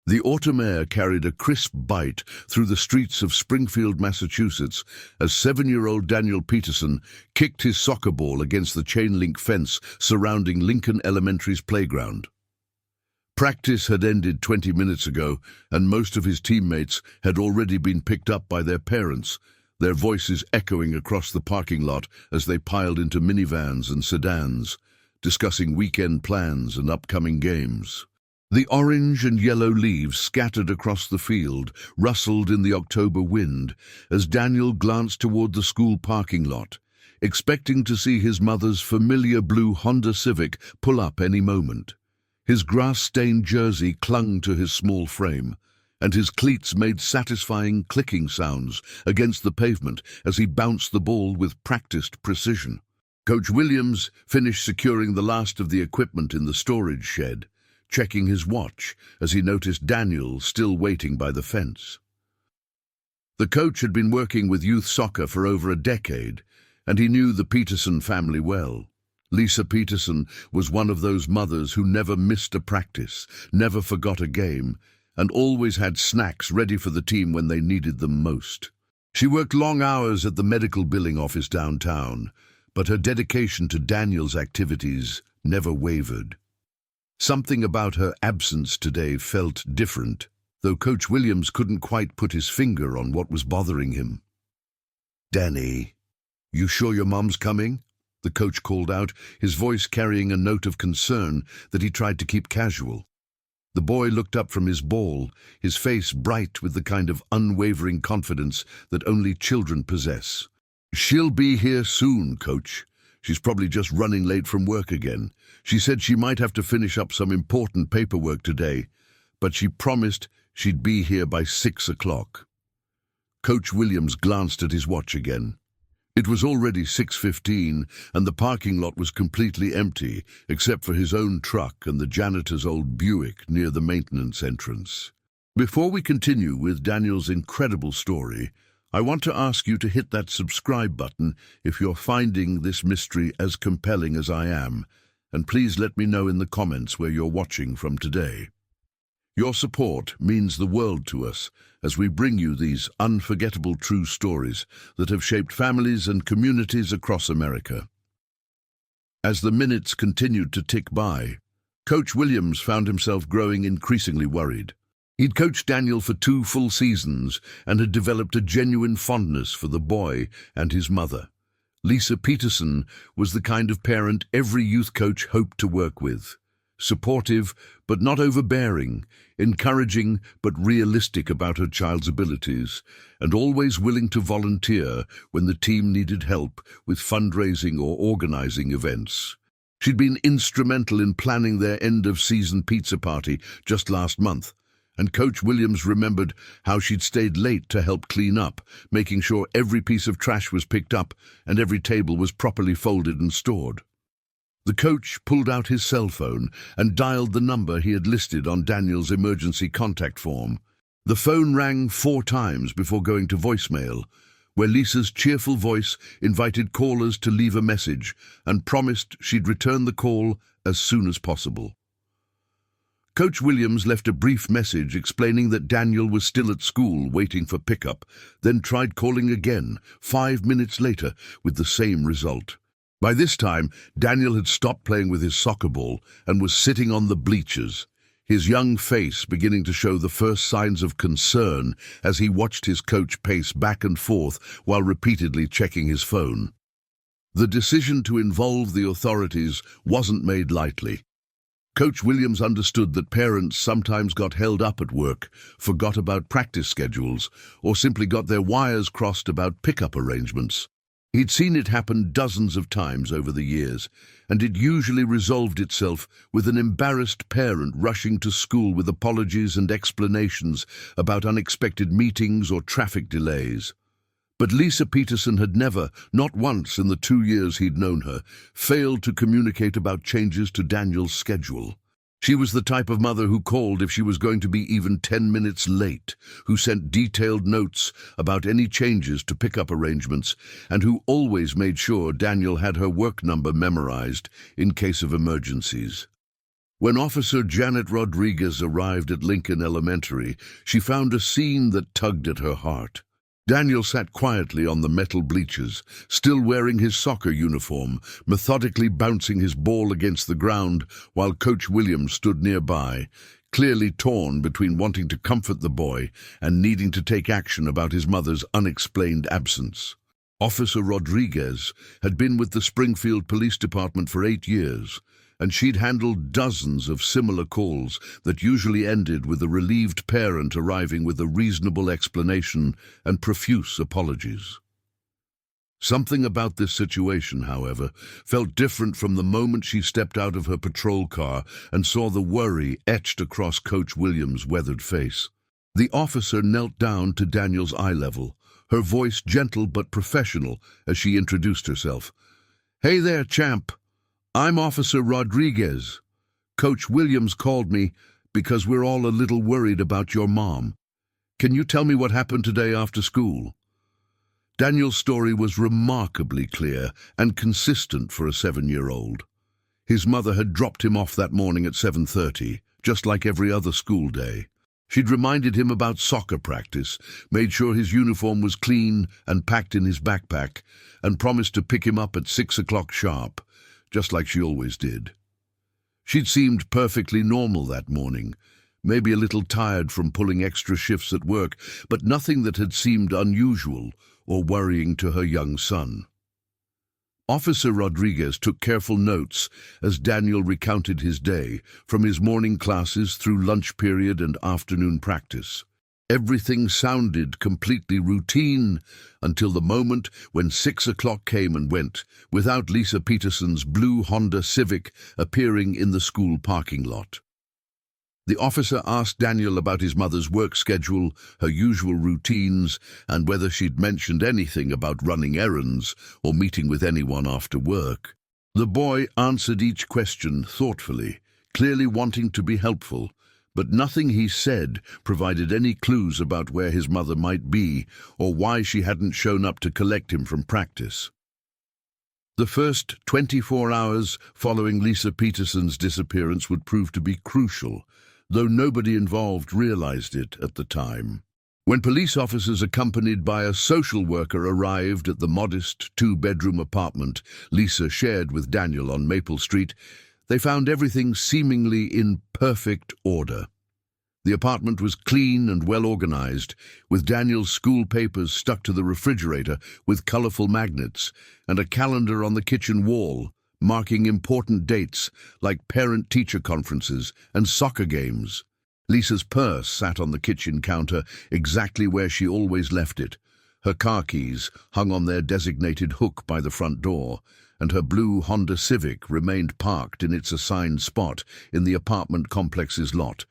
The autumn air carried a crisp bite through the streets of Springfield, Massachusetts, as 7-year-old Daniel Peterson kicked his soccer ball against the chain-link fence surrounding Lincoln Elementary's playground. Practice had ended 20 minutes ago, and most of his teammates had already been picked up by their parents, their voices echoing across the parking lot as they piled into minivans and sedans, discussing weekend plans and upcoming games. The orange and yellow leaves scattered across the field rustled in the October wind as Daniel glanced toward the school parking lot, expecting to see his mother's familiar blue Honda Civic pull up any moment. His grass-stained jersey clung to his small frame, and his cleats made satisfying clicking sounds against the pavement as he bounced the ball with practiced precision. Coach Williams finished securing the last of the equipment in the storage shed, checking his watch as he noticed Daniel still waiting by the fence. The coach had been working with youth soccer for over a decade, and he knew the Peterson family well. Lisa Peterson was one of those mothers who never missed a practice, never forgot a game, and always had snacks ready for the team when they needed them most. She worked long hours at the medical billing office downtown, but her dedication to Daniel's activities never wavered. Something about her absence today felt different, though Coach Williams couldn't quite put his finger on what was bothering him. "Danny, you sure your mom's coming?" the coach called out, his voice carrying a note of concern that he tried to keep casual. The boy looked up from his ball, his face bright with the kind of unwavering confidence that only children possess. "She'll be here soon, Coach. She's probably just running late from work again. She said she might have to finish up some important paperwork today, but she promised she'd be here by 6 o'clock. Coach Williams glanced at his watch again. It was already 6:15, and the parking lot was completely empty, except for his own truck and the janitor's old Buick near the maintenance entrance. Before we continue with Daniel's incredible story, I want to ask you to hit that subscribe button if you're finding this mystery as compelling as I am, and please let me know in the comments where you're watching from today. Your support means the world to us as we bring you these unforgettable true stories that have shaped families and communities across America. As the minutes continued to tick by, Coach Williams found himself growing increasingly worried. He'd coached Daniel for 2 full seasons and had developed a genuine fondness for the boy and his mother. Lisa Peterson was the kind of parent every youth coach hoped to work with. Supportive but not overbearing, encouraging but realistic about her child's abilities, and always willing to volunteer when the team needed help with fundraising or organizing events. She'd been instrumental in planning their end-of-season pizza party just last month, and Coach Williams remembered how she'd stayed late to help clean up, making sure every piece of trash was picked up and every table was properly folded and stored. The coach pulled out his cell phone and dialed the number he had listed on Daniel's emergency contact form. The phone rang 4 times before going to voicemail, where Lisa's cheerful voice invited callers to leave a message and promised she'd return the call as soon as possible. Coach Williams left a brief message explaining that Daniel was still at school waiting for pickup, then tried calling again 5 minutes later with the same result. By this time, Daniel had stopped playing with his soccer ball and was sitting on the bleachers, his young face beginning to show the first signs of concern as he watched his coach pace back and forth while repeatedly checking his phone. The decision to involve the authorities wasn't made lightly. Coach Williams understood that parents sometimes got held up at work, forgot about practice schedules, or simply got their wires crossed about pickup arrangements. He'd seen it happen dozens of times over the years, and it usually resolved itself with an embarrassed parent rushing to school with apologies and explanations about unexpected meetings or traffic delays. But Lisa Peterson had never, not once in the 2 years he'd known her, failed to communicate about changes to Daniel's schedule. She was the type of mother who called if she was going to be even 10 minutes late, who sent detailed notes about any changes to pickup arrangements, and who always made sure Daniel had her work number memorized in case of emergencies. When Officer Janet Rodriguez arrived at Lincoln Elementary, she found a scene that tugged at her heart. Daniel sat quietly on the metal bleachers, still wearing his soccer uniform, methodically bouncing his ball against the ground while Coach Williams stood nearby, clearly torn between wanting to comfort the boy and needing to take action about his mother's unexplained absence. Officer Rodriguez had been with the Springfield Police Department for 8 years, and she'd handled dozens of similar calls that usually ended with a relieved parent arriving with a reasonable explanation and profuse apologies. Something about this situation, however, felt different from the moment she stepped out of her patrol car and saw the worry etched across Coach Williams' weathered face. The officer knelt down to Daniel's eye level, her voice gentle but professional as she introduced herself. "Hey there, champ. I'm Officer Rodriguez. Coach Williams called me because we're all a little worried about your mom. Can you tell me what happened today after school?" Daniel's story was remarkably clear and consistent for a 7-year-old. His mother had dropped him off that morning at 7:30, just like every other school day. She'd reminded him about soccer practice, made sure his uniform was clean and packed in his backpack, and promised to pick him up at 6 o'clock sharp, just like she always did. She'd seemed perfectly normal that morning, maybe a little tired from pulling extra shifts at work, but nothing that had seemed unusual or worrying to her young son. Officer Rodriguez took careful notes as Daniel recounted his day, from his morning classes through lunch period and afternoon practice. Everything sounded completely routine until the moment when 6 o'clock came and went, without Lisa Peterson's blue Honda Civic appearing in the school parking lot. The officer asked Daniel about his mother's work schedule, her usual routines, and whether she'd mentioned anything about running errands or meeting with anyone after work. The boy answered each question thoughtfully, clearly wanting to be helpful, but nothing he said provided any clues about where his mother might be or why she hadn't shown up to collect him from practice. The first 24 hours following Lisa Peterson's disappearance would prove to be crucial, though nobody involved realized it at the time. When police officers accompanied by a social worker arrived at the modest 2-bedroom apartment Lisa shared with Daniel on Maple Street, they found everything seemingly in perfect order. The apartment was clean and well organized, with Daniel's school papers stuck to the refrigerator with colorful magnets, and a calendar on the kitchen wall, marking important dates like parent-teacher conferences and soccer games. Lisa's purse sat on the kitchen counter exactly where she always left it. Her car keys hung on their designated hook by the front door, and her blue Honda Civic remained parked in its assigned spot in the apartment complex's lot,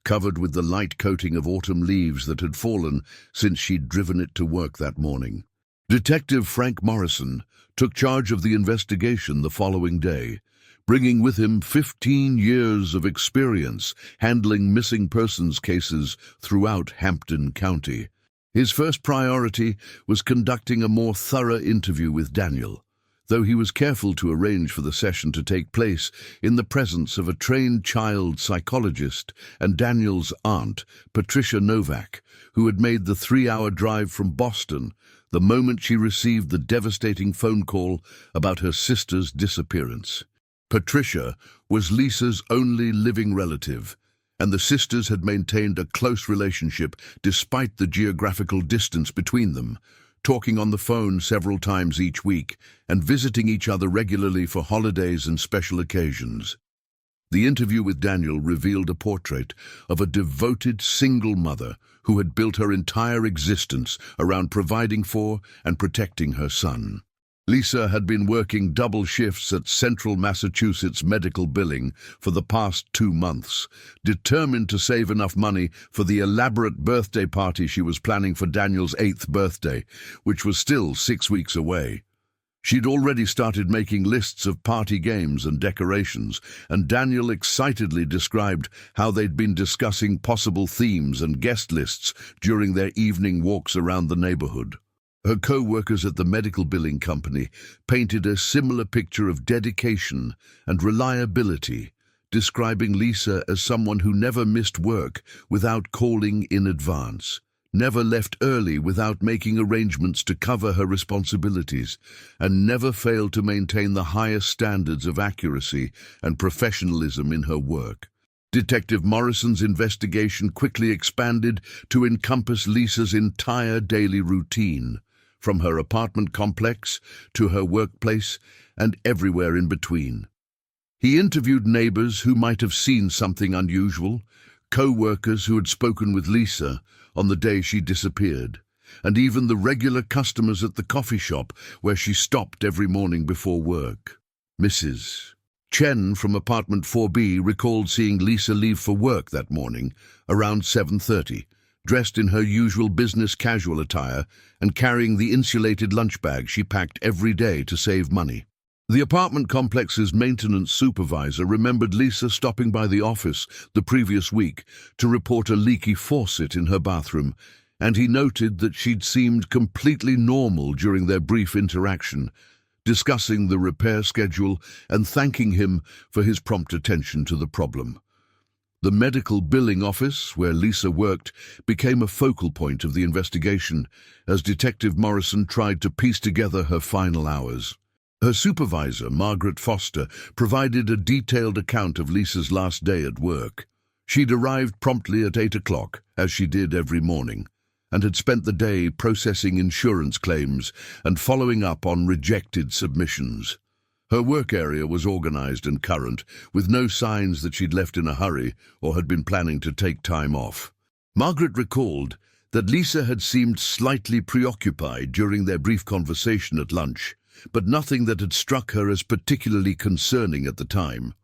covered with the light coating of autumn leaves that had fallen since she'd driven it to work that morning. Detective Frank Morrison took charge of the investigation the following day, bringing with him 15 years of experience handling missing persons cases throughout Hampden County. His first priority was conducting a more thorough interview with Daniel, though he was careful to arrange for the session to take place in the presence of a trained child psychologist and Daniel's aunt, Patricia Novak, who had made the 3-hour drive from Boston the moment she received the devastating phone call about her sister's disappearance. Patricia was Lisa's only living relative, and the sisters had maintained a close relationship despite the geographical distance between them, talking on the phone several times each week and visiting each other regularly for holidays and special occasions. The interview with Daniel revealed a portrait of a devoted single mother who had built her entire existence around providing for and protecting her son. Lisa had been working double shifts at Central Massachusetts Medical Billing for the past 2 months, determined to save enough money for the elaborate birthday party she was planning for Daniel's 8th birthday, which was still 6 weeks away. She'd already started making lists of party games and decorations, and Daniel excitedly described how they'd been discussing possible themes and guest lists during their evening walks around the neighborhood. Her co-workers at the medical billing company painted a similar picture of dedication and reliability, describing Lisa as someone who never missed work without calling in advance, never left early without making arrangements to cover her responsibilities, and never failed to maintain the highest standards of accuracy and professionalism in her work. Detective Morrison's investigation quickly expanded to encompass Lisa's entire daily routine, from her apartment complex to her workplace and everywhere in between. He interviewed neighbors who might have seen something unusual, co-workers who had spoken with Lisa on the day she disappeared, and even the regular customers at the coffee shop where she stopped every morning before work. Mrs. Chen from apartment 4B recalled seeing Lisa leave for work that morning around 7:30, dressed in her usual business casual attire and carrying the insulated lunch bag she packed every day to save money. The apartment complex's maintenance supervisor remembered Lisa stopping by the office the previous week to report a leaky faucet in her bathroom, and he noted that she'd seemed completely normal during their brief interaction, discussing the repair schedule and thanking him for his prompt attention to the problem. The medical billing office, where Lisa worked, became a focal point of the investigation as Detective Morrison tried to piece together her final hours. Her supervisor, Margaret Foster, provided a detailed account of Lisa's last day at work. She'd arrived promptly at 8 o'clock, as she did every morning, and had spent the day processing insurance claims and following up on rejected submissions. Her work area was organized and current, with no signs that she'd left in a hurry or had been planning to take time off. Margaret recalled that Lisa had seemed slightly preoccupied during their brief conversation at lunch, but nothing that had struck her as particularly concerning at the time.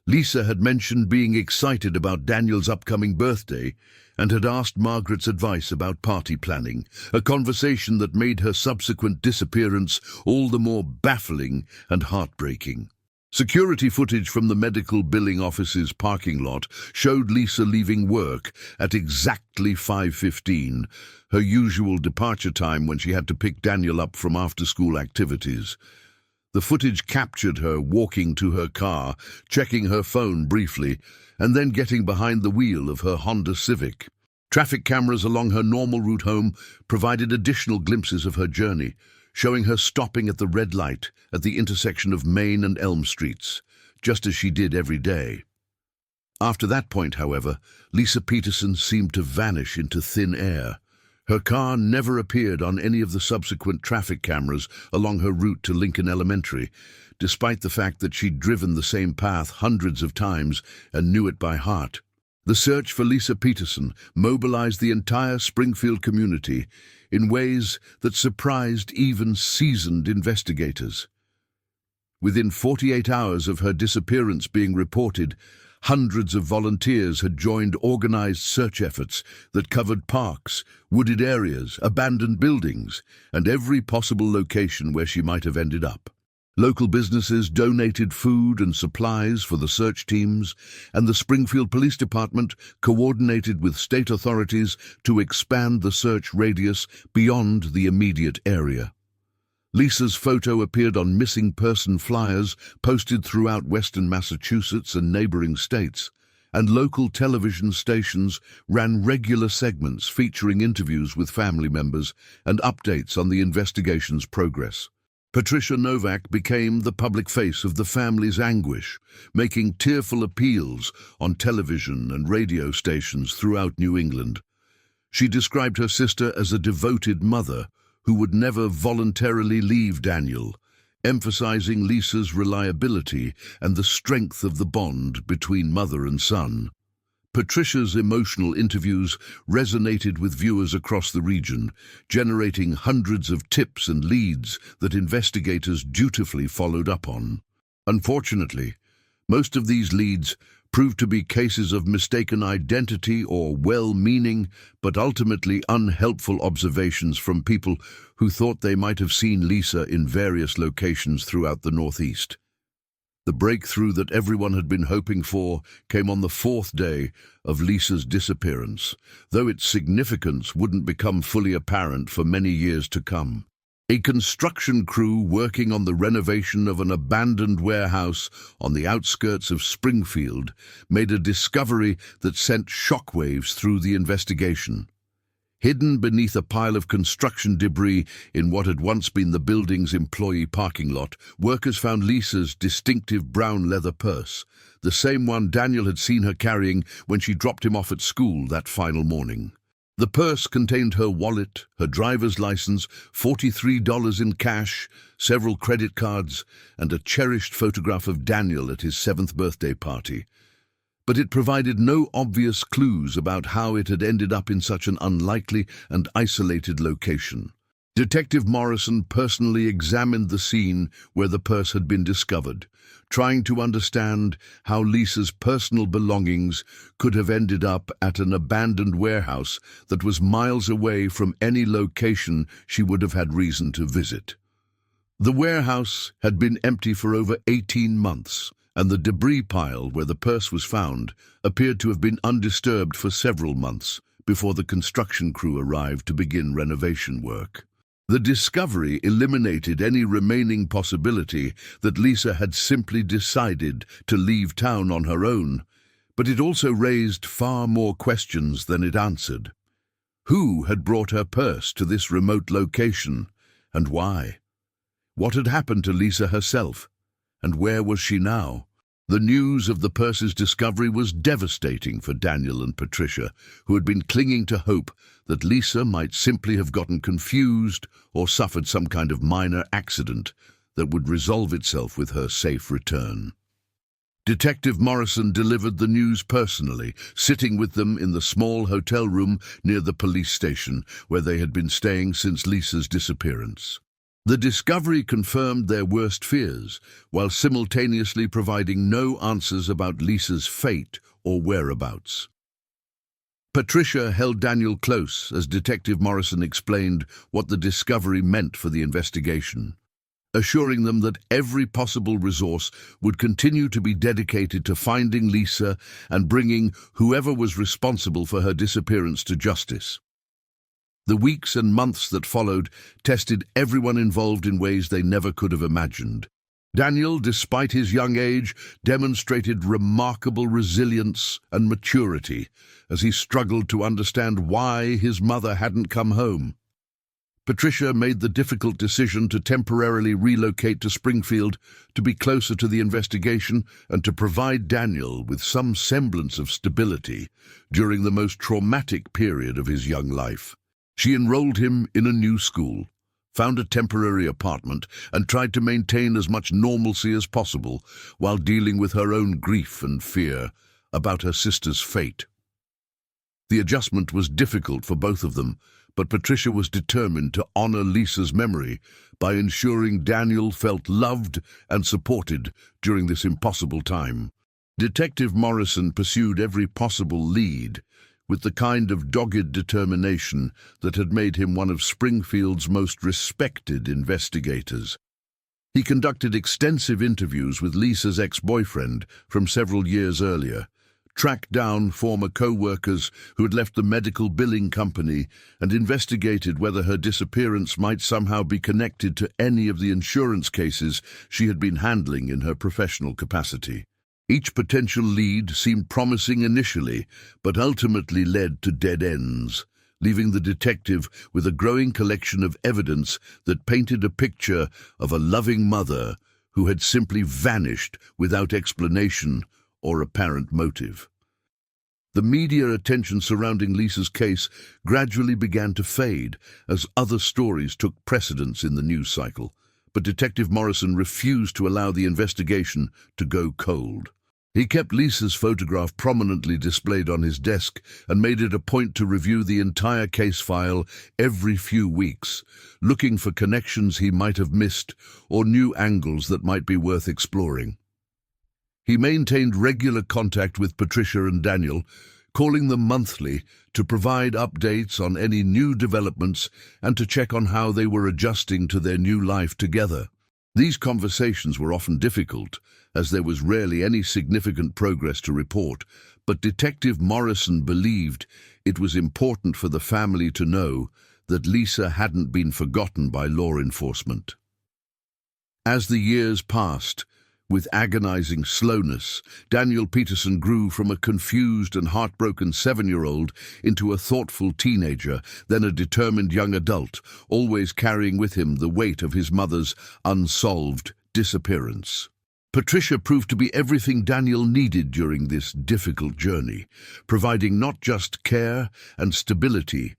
Lisa had mentioned being excited about Daniel's upcoming birthday and had asked Margaret's advice about party planning, a conversation that made her subsequent disappearance all the more baffling and heartbreaking. Security footage from the medical billing office's parking lot showed Lisa leaving work at exactly 5:15, her usual departure time when she had to pick Daniel up from after-school activities. The footage captured her walking to her car, checking her phone briefly, and then getting behind the wheel of her Honda Civic. Traffic cameras along her normal route home provided additional glimpses of her journey, showing her stopping at the red light at the intersection of Main and Elm Streets, just as she did every day. After that point, however, Lisa Peterson seemed to vanish into thin air. Her car never appeared on any of the subsequent traffic cameras along her route to Lincoln Elementary, despite the fact that she'd driven the same path hundreds of times and knew it by heart. The search for Lisa Peterson mobilized the entire Springfield community in ways that surprised even seasoned investigators. Within 48 hours of her disappearance being reported, hundreds of volunteers had joined organized search efforts that covered parks, wooded areas, abandoned buildings, and every possible location where she might have ended up. Local businesses donated food and supplies for the search teams, and the Springfield Police Department coordinated with state authorities to expand the search radius beyond the immediate area. Lisa's photo appeared on missing person flyers posted throughout western Massachusetts and neighboring states, and local television stations ran regular segments featuring interviews with family members and updates on the investigation's progress. Patricia Novak became the public face of the family's anguish, making tearful appeals on television and radio stations throughout New England. She described her sister as a devoted mother who would never voluntarily leave Daniel, emphasizing Lisa's reliability and the strength of the bond between mother and son. Patricia's emotional interviews resonated with viewers across the region, generating hundreds of tips and leads that investigators dutifully followed up on. Unfortunately, most of these leads proved to be cases of mistaken identity or well-meaning but ultimately unhelpful observations from people who thought they might have seen Lisa in various locations throughout the Northeast. The breakthrough that everyone had been hoping for came on the 4th day of Lisa's disappearance, though its significance wouldn't become fully apparent for many years to come. A construction crew working on the renovation of an abandoned warehouse on the outskirts of Springfield made a discovery that sent shockwaves through the investigation. Hidden beneath a pile of construction debris in what had once been the building's employee parking lot, workers found Lisa's distinctive brown leather purse, the same one Daniel had seen her carrying when she dropped him off at school that final morning. The purse contained her wallet, her driver's license, $43 in cash, several credit cards, and a cherished photograph of Daniel at his 7th birthday party. But it provided no obvious clues about how it had ended up in such an unlikely and isolated location. Detective Morrison personally examined the scene where the purse had been discovered, trying to understand how Lisa's personal belongings could have ended up at an abandoned warehouse that was miles away from any location she would have had reason to visit. The warehouse had been empty for over 18 months, and the debris pile where the purse was found appeared to have been undisturbed for several months before the construction crew arrived to begin renovation work. The discovery eliminated any remaining possibility that Lisa had simply decided to leave town on her own, but it also raised far more questions than it answered. Who had brought her purse to this remote location, and why? What had happened to Lisa herself, and where was she now? The news of the purse's discovery was devastating for Daniel and Patricia, who had been clinging to hope that Lisa might simply have gotten confused or suffered some kind of minor accident that would resolve itself with her safe return. Detective Morrison delivered the news personally, sitting with them in the small hotel room near the police station where they had been staying since Lisa's disappearance. The discovery confirmed their worst fears, while simultaneously providing no answers about Lisa's fate or whereabouts. Patricia held Daniel close as Detective Morrison explained what the discovery meant for the investigation, assuring them that every possible resource would continue to be dedicated to finding Lisa and bringing whoever was responsible for her disappearance to justice. The weeks and months that followed tested everyone involved in ways they never could have imagined. Daniel, despite his young age, demonstrated remarkable resilience and maturity as he struggled to understand why his mother hadn't come home. Patricia made the difficult decision to temporarily relocate to Springfield to be closer to the investigation and to provide Daniel with some semblance of stability during the most traumatic period of his young life. She enrolled him in a new school, found a temporary apartment, and tried to maintain as much normalcy as possible while dealing with her own grief and fear about her sister's fate. The adjustment was difficult for both of them, but Patricia was determined to honor Lisa's memory by ensuring Daniel felt loved and supported during this impossible time. Detective Morrison pursued every possible lead with the kind of dogged determination that had made him one of Springfield's most respected investigators. He conducted extensive interviews with Lisa's ex-boyfriend from several years earlier, tracked down former co-workers who had left the medical billing company, and investigated whether her disappearance might somehow be connected to any of the insurance cases she had been handling in her professional capacity. Each potential lead seemed promising initially, but ultimately led to dead ends, leaving the detective with a growing collection of evidence that painted a picture of a loving mother who had simply vanished without explanation or apparent motive. The media attention surrounding Lisa's case gradually began to fade as other stories took precedence in the news cycle, but Detective Morrison refused to allow the investigation to go cold. He kept Lisa's photograph prominently displayed on his desk and made it a point to review the entire case file every few weeks, looking for connections he might have missed or new angles that might be worth exploring. He maintained regular contact with Patricia and Daniel, calling them monthly to provide updates on any new developments and to check on how they were adjusting to their new life together. These conversations were often difficult, as there was rarely any significant progress to report, but Detective Morrison believed it was important for the family to know that Lisa hadn't been forgotten by law enforcement. As the years passed, with agonizing slowness, Daniel Peterson grew from a confused and heartbroken 7-year-old into a thoughtful teenager, then a determined young adult, always carrying with him the weight of his mother's unsolved disappearance. Patricia proved to be everything Daniel needed during this difficult journey, providing not just care and stability,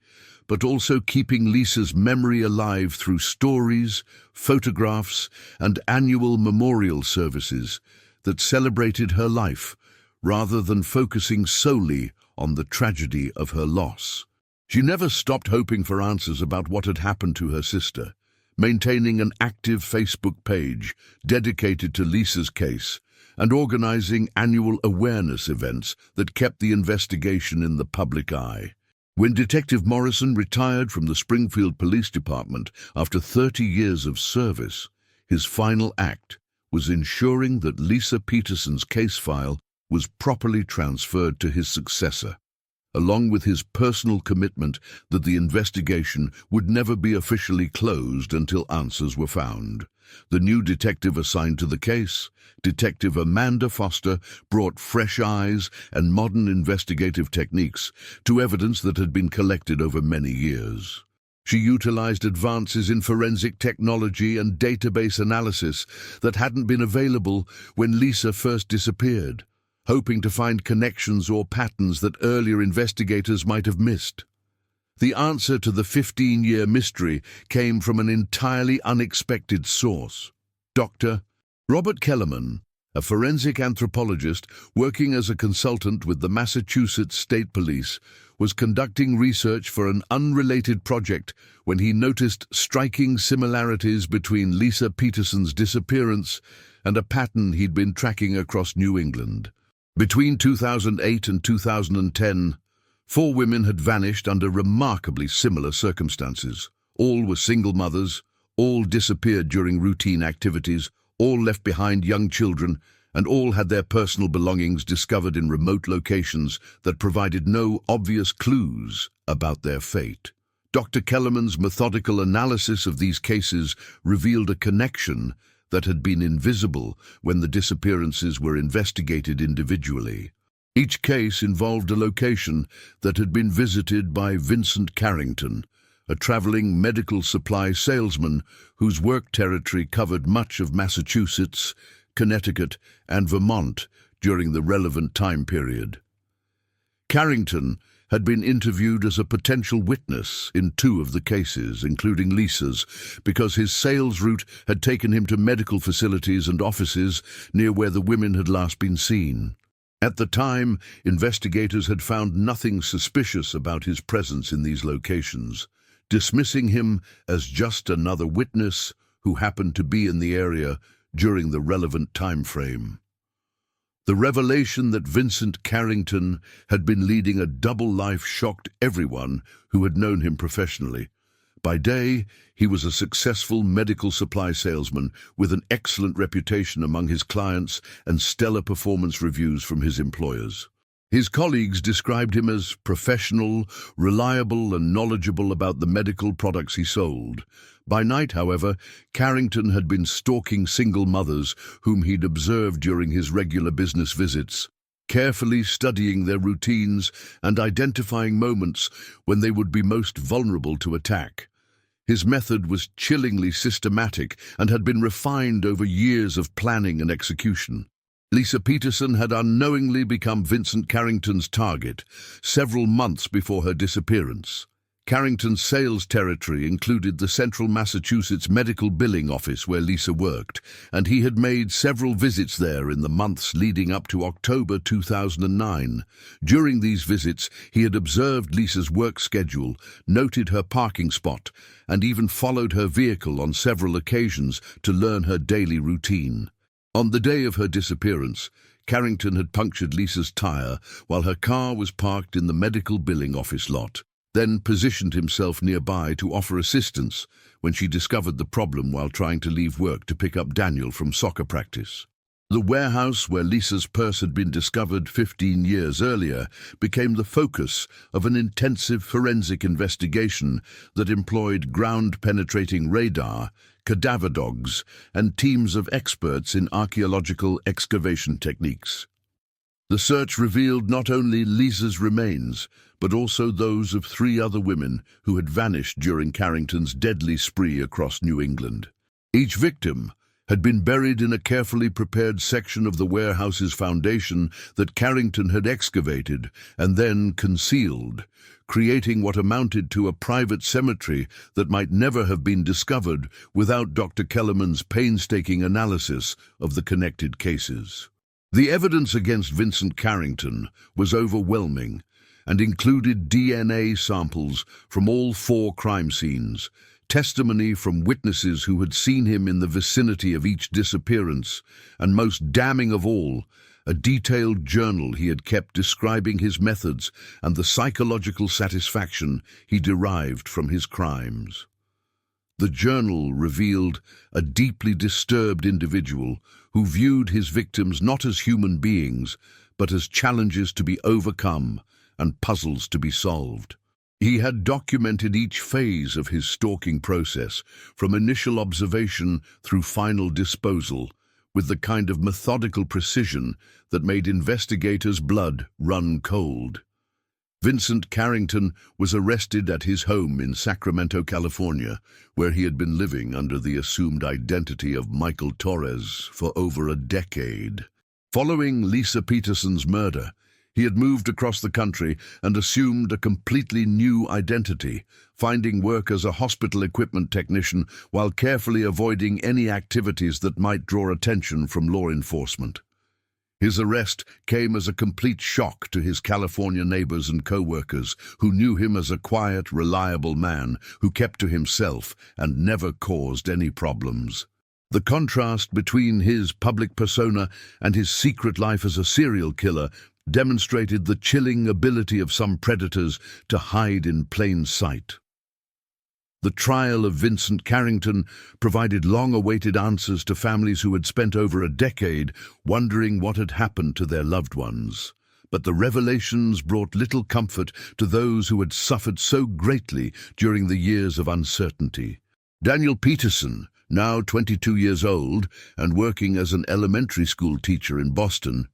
but also keeping Lisa's memory alive through stories, photographs, and annual memorial services that celebrated her life, rather than focusing solely on the tragedy of her loss. She never stopped hoping for answers about what had happened to her sister, maintaining an active Facebook page dedicated to Lisa's case and organizing annual awareness events that kept the investigation in the public eye. When Detective Morrison retired from the Springfield Police Department after 30 years of service, his final act was ensuring that Lisa Peterson's case file was properly transferred to his successor, along with his personal commitment that the investigation would never be officially closed until answers were found. The new detective assigned to the case, Detective Amanda Foster, brought fresh eyes and modern investigative techniques to evidence that had been collected over many years. She utilized advances in forensic technology and database analysis that hadn't been available when Lisa first disappeared, hoping to find connections or patterns that earlier investigators might have missed. The answer to the 15-year mystery came from an entirely unexpected source. Dr. Robert Kellerman, a forensic anthropologist working as a consultant with the Massachusetts State Police, was conducting research for an unrelated project when he noticed striking similarities between Lisa Peterson's disappearance and a pattern he'd been tracking across New England. Between 2008 and 2010, 4 women had vanished under remarkably similar circumstances. All were single mothers, all disappeared during routine activities, all left behind young children, and all had their personal belongings discovered in remote locations that provided no obvious clues about their fate. Dr. Kellerman's methodical analysis of these cases revealed a connection that had been invisible when the disappearances were investigated individually. Each case involved a location that had been visited by Vincent Carrington, a traveling medical supply salesman whose work territory covered much of Massachusetts, Connecticut, and Vermont during the relevant time period. Carrington had been interviewed as a potential witness in 2 of the cases, including Lisa's, because his sales route had taken him to medical facilities and offices near where the women had last been seen. At the time, investigators had found nothing suspicious about his presence in these locations, dismissing him as just another witness who happened to be in the area during the relevant time frame. The revelation that Vincent Carrington had been leading a double life shocked everyone who had known him professionally. By day, he was a successful medical supply salesman with an excellent reputation among his clients and stellar performance reviews from his employers. His colleagues described him as professional, reliable, and knowledgeable about the medical products he sold. By night, however, Carrington had been stalking single mothers whom he'd observed during his regular business visits, carefully studying their routines and identifying moments when they would be most vulnerable to attack. His method was chillingly systematic and had been refined over years of planning and execution. Lisa Peterson had unknowingly become Vincent Carrington's target several months before her disappearance. Carrington's sales territory included the Central Massachusetts Medical Billing Office where Lisa worked, and he had made several visits there in the months leading up to October 2009. During these visits, he had observed Lisa's work schedule, noted her parking spot, and even followed her vehicle on several occasions to learn her daily routine. On the day of her disappearance, Carrington had punctured Lisa's tire while her car was parked in the medical billing office lot, then positioned himself nearby to offer assistance when she discovered the problem while trying to leave work to pick up Daniel from soccer practice. The warehouse where Lisa's purse had been discovered 15 years earlier became the focus of an intensive forensic investigation that employed ground-penetrating radar, cadaver dogs, and teams of experts in archaeological excavation techniques. The search revealed not only Lisa's remains, but also those of 3 other women who had vanished during Carrington's deadly spree across New England. Each victim had been buried in a carefully prepared section of the warehouse's foundation that Carrington had excavated and then concealed, creating what amounted to a private cemetery that might never have been discovered without Dr. Kellerman's painstaking analysis of the connected cases. The evidence against Vincent Carrington was overwhelming and included DNA samples from all 4 crime scenes, testimony from witnesses who had seen him in the vicinity of each disappearance, and most damning of all, a detailed journal he had kept describing his methods and the psychological satisfaction he derived from his crimes. The journal revealed a deeply disturbed individual who viewed his victims not as human beings, but as challenges to be overcome and puzzles to be solved. He had documented each phase of his stalking process, from initial observation through final disposal, with the kind of methodical precision that made investigators' blood run cold. Vincent Carrington was arrested at his home in Sacramento, California, where he had been living under the assumed identity of Michael Torres for over a decade. Following Lisa Peterson's murder, he had moved across the country and assumed a completely new identity, finding work as a hospital equipment technician while carefully avoiding any activities that might draw attention from law enforcement. His arrest came as a complete shock to his California neighbors and co-workers, who knew him as a quiet, reliable man who kept to himself and never caused any problems. The contrast between his public persona and his secret life as a serial killer demonstrated the chilling ability of some predators to hide in plain sight. The trial of Vincent Carrington provided long-awaited answers to families who had spent over a decade wondering what had happened to their loved ones. But the revelations brought little comfort to those who had suffered so greatly during the years of uncertainty. Daniel Peterson, now 22 years old and working as an elementary school teacher in Boston,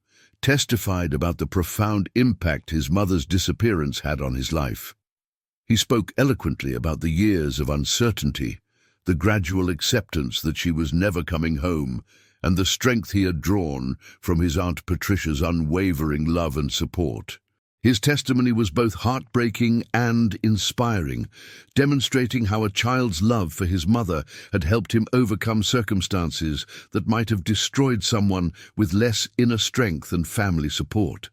testified about the profound impact his mother's disappearance had on his life. He spoke eloquently about the years of uncertainty, the gradual acceptance that she was never coming home, and the strength he had drawn from his Aunt Patricia's unwavering love and support. His testimony was both heartbreaking and inspiring, demonstrating how a child's love for his mother had helped him overcome circumstances that might have destroyed someone with less inner strength and family support.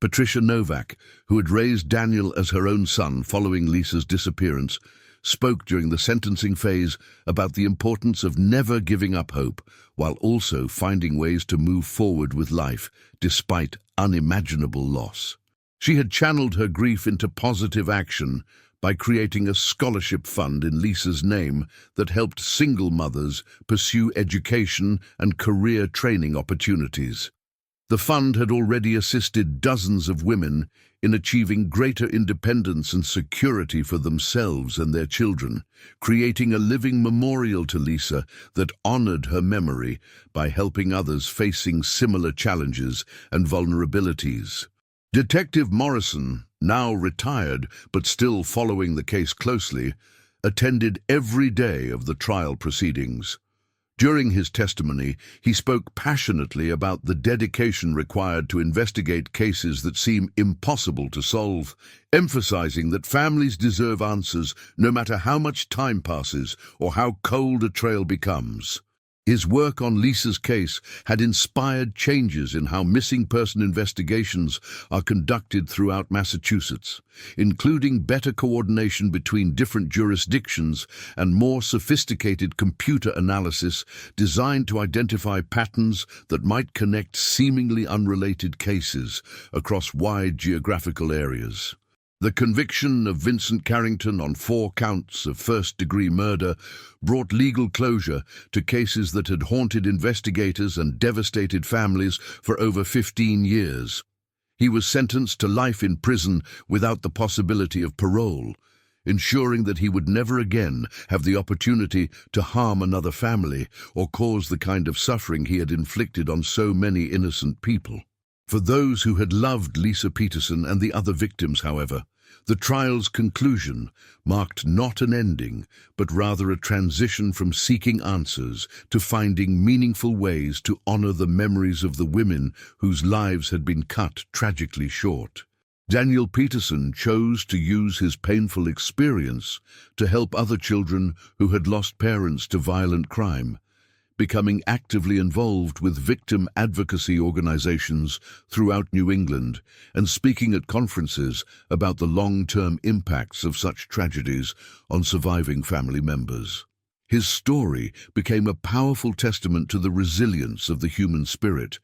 Patricia Novak, who had raised Daniel as her own son following Lisa's disappearance, spoke during the sentencing phase about the importance of never giving up hope, while also finding ways to move forward with life despite unimaginable loss. She had channeled her grief into positive action by creating a scholarship fund in Lisa's name that helped single mothers pursue education and career training opportunities. The fund had already assisted dozens of women in achieving greater independence and security for themselves and their children, creating a living memorial to Lisa that honored her memory by helping others facing similar challenges and vulnerabilities. Detective Morrison, now retired but still following the case closely, attended every day of the trial proceedings. During his testimony, he spoke passionately about the dedication required to investigate cases that seem impossible to solve, emphasizing that families deserve answers no matter how much time passes or how cold a trail becomes. His work on Lisa's case had inspired changes in how missing person investigations are conducted throughout Massachusetts, including better coordination between different jurisdictions and more sophisticated computer analysis designed to identify patterns that might connect seemingly unrelated cases across wide geographical areas. The conviction of Vincent Carrington on 4 counts of first-degree murder brought legal closure to cases that had haunted investigators and devastated families for over 15 years. He was sentenced to life in prison without the possibility of parole, ensuring that he would never again have the opportunity to harm another family or cause the kind of suffering he had inflicted on so many innocent people. For those who had loved Lisa Peterson and the other victims, however, the trial's conclusion marked not an ending, but rather a transition from seeking answers to finding meaningful ways to honor the memories of the women whose lives had been cut tragically short. Daniel Peterson chose to use his painful experience to help other children who had lost parents to violent crime, becoming actively involved with victim advocacy organizations throughout New England and speaking at conferences about the long-term impacts of such tragedies on surviving family members. His story became a powerful testament to the resilience of the human spirit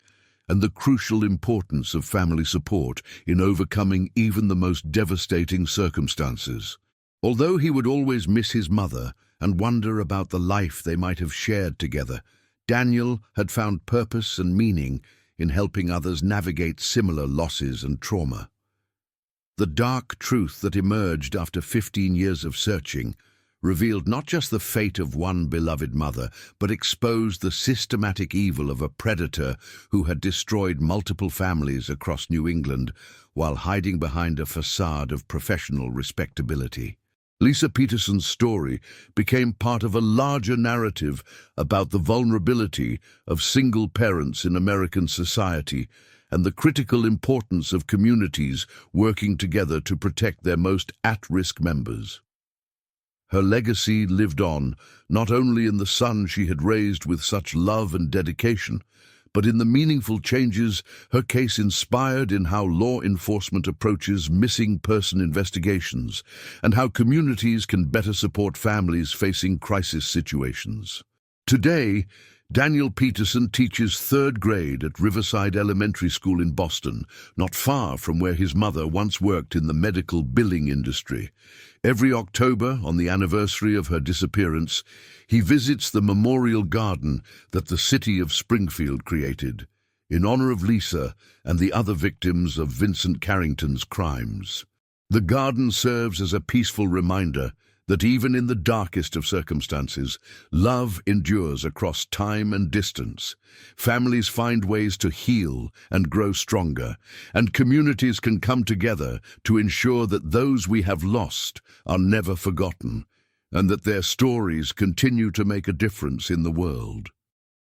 and the crucial importance of family support in overcoming even the most devastating circumstances. Although he would always miss his mother and wonder about the life they might have shared together, Daniel had found purpose and meaning in helping others navigate similar losses and trauma. The dark truth that emerged after 15 years of searching revealed not just the fate of one beloved mother, but exposed the systematic evil of a predator who had destroyed multiple families across New England while hiding behind a facade of professional respectability. Lisa Peterson's story became part of a larger narrative about the vulnerability of single parents in American society and the critical importance of communities working together to protect their most at-risk members. Her legacy lived on, not only in the son she had raised with such love and dedication, but in the meaningful changes her case inspired in how law enforcement approaches missing person investigations and how communities can better support families facing crisis situations. Today, Daniel Peterson teaches 3rd grade at Riverside Elementary School in Boston, not far from where his mother once worked in the medical billing industry. Every October, on the anniversary of her disappearance, he visits the memorial garden that the city of Springfield created, in honor of Lisa and the other victims of Vincent Carrington's crimes. The garden serves as a peaceful reminder that even in the darkest of circumstances, love endures across time and distance. Families find ways to heal and grow stronger, and communities can come together to ensure that those we have lost are never forgotten, and that their stories continue to make a difference in the world.